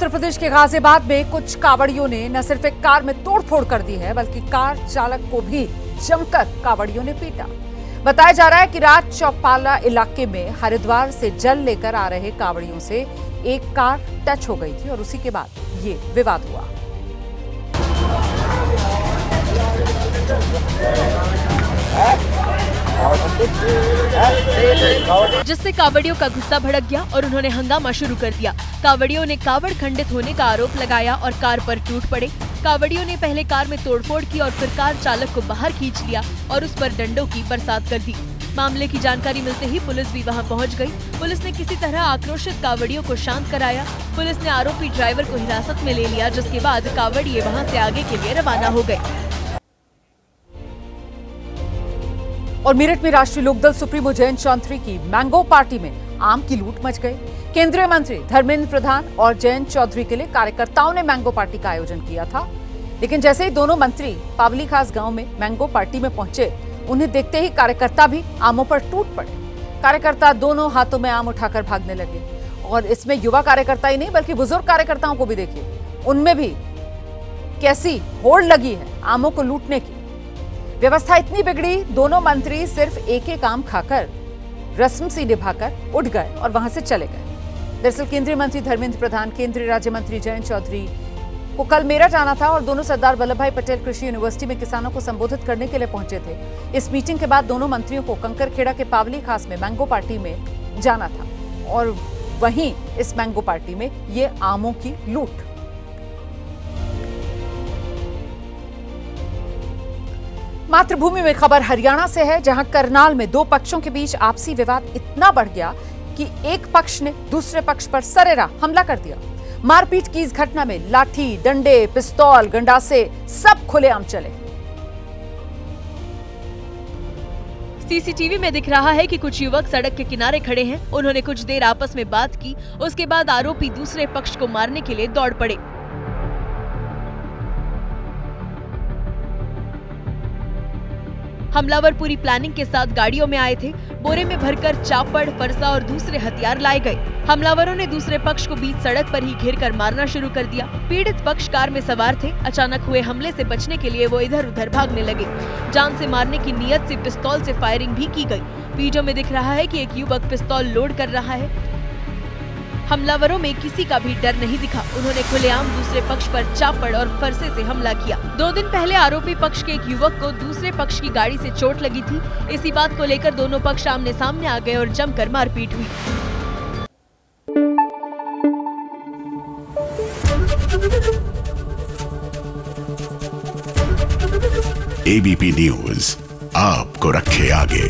उत्तर प्रदेश के गाजियाबाद में कुछ कावड़ियों ने न सिर्फ एक कार में तोड़फोड़ कर दी है, बल्कि कार चालक को भी जमकर कावड़ियों ने पीटा। बताया जा रहा है कि राज चौपाला इलाके में हरिद्वार से जल लेकर आ रहे कावड़ियों से एक कार टच हो गई थी और उसी के बाद ये विवाद हुआ। जिससे कावड़ियों का गुस्सा भड़क गया और उन्होंने हंगामा शुरू कर दिया। कावड़ियों ने कावड़ खंडित होने का आरोप लगाया और कार पर टूट पड़े। कावड़ियों ने पहले कार में तोड़फोड़ की और फिर कार चालक को बाहर खींच लिया और उस पर डंडों की बरसात कर दी। मामले की जानकारी मिलते ही पुलिस भी वहां पहुंच गई। पुलिस ने किसी तरह आक्रोशित कावड़ियों को शांत कराया। पुलिस ने आरोपी ड्राइवर को हिरासत में ले लिया, जिसके बाद कावड़िए वहां से आगे के लिए रवाना हो गए। और मेरठ में राष्ट्रीय लोकदल सुप्रीमो जयंत चौधरी की मैंगो पार्टी में आम की लूट मच गई। केंद्रीय मंत्री धर्मेंद्र प्रधान और जयंत चौधरी के लिए कार्यकर्ताओं ने मैंगो पार्टी का आयोजन किया था, लेकिन जैसे ही दोनों मंत्री पावली खास गांव में मैंगो पार्टी में पहुंचे, उन्हें देखते ही कार्यकर्ता भी आमों पर टूट पड़े। कार्यकर्ता दोनों हाथों में आम उठाकर भागने लगे और इसमें युवा कार्यकर्ता ही नहीं बल्कि बुजुर्ग कार्यकर्ताओं को भी देखिए, उनमें भी कैसी होड़ लगी है आमों को लूटने की। व्यवस्था इतनी बिगड़ी, दोनों मंत्री सिर्फ एक एक आम खाकर रस्म सी निभाकर उठ गए और वहां से चले गए। दरअसल केंद्रीय मंत्री धर्मेंद्र प्रधान, केंद्रीय राज्य मंत्री जयंत चौधरी को कल मेरठ आना था और दोनों सरदार वल्लभ भाई पटेल कृषि यूनिवर्सिटी में किसानों को संबोधित करने के लिए पहुंचे थे। इस मीटिंग के बाद दोनों मंत्रियों को कंकरखेड़ा के पावली खास में मैंगो पार्टी में जाना था और वहीं इस मैंगो पार्टी में ये आमों की लूट। मातृभूमि में खबर हरियाणा से है, जहां करनाल में दो पक्षों के बीच आपसी विवाद इतना बढ़ गया कि एक पक्ष ने दूसरे पक्ष पर सरेराह हमला कर दिया। मारपीट की इस घटना में लाठी, डंडे, पिस्तौल, गंडासे सब खुलेआम चले। सीसीटीवी में दिख रहा है कि कुछ युवक सड़क के किनारे खड़े हैं। उन्होंने कुछ देर आपस में बात की, उसके बाद आरोपी दूसरे पक्ष को मारने के लिए दौड़ पड़े। हमलावर पूरी प्लानिंग के साथ गाड़ियों में आए थे। बोरे में भरकर चापड़, फरसा और दूसरे हथियार लाए गए। हमलावरों ने दूसरे पक्ष को बीच सड़क पर ही घेरकर मारना शुरू कर दिया। पीड़ित पक्ष कार में सवार थे। अचानक हुए हमले से बचने के लिए वो इधर उधर भागने लगे। जान से मारने की नीयत से पिस्तौल से फायरिंग भी की गई। वीडियो में दिख रहा है कि एक युवक पिस्तौल लोड कर रहा है। हमलावरों में किसी का भी डर नहीं दिखा। उन्होंने खुलेआम दूसरे पक्ष पर चापड़ और फरसे से हमला किया। 2 दिन पहले आरोपी पक्ष के एक युवक को दूसरे पक्ष की गाड़ी से चोट लगी थी। इसी बात को लेकर दोनों पक्ष आमने सामने आ गए और जमकर मारपीट हुई। एबीपी न्यूज आपको रखे आगे।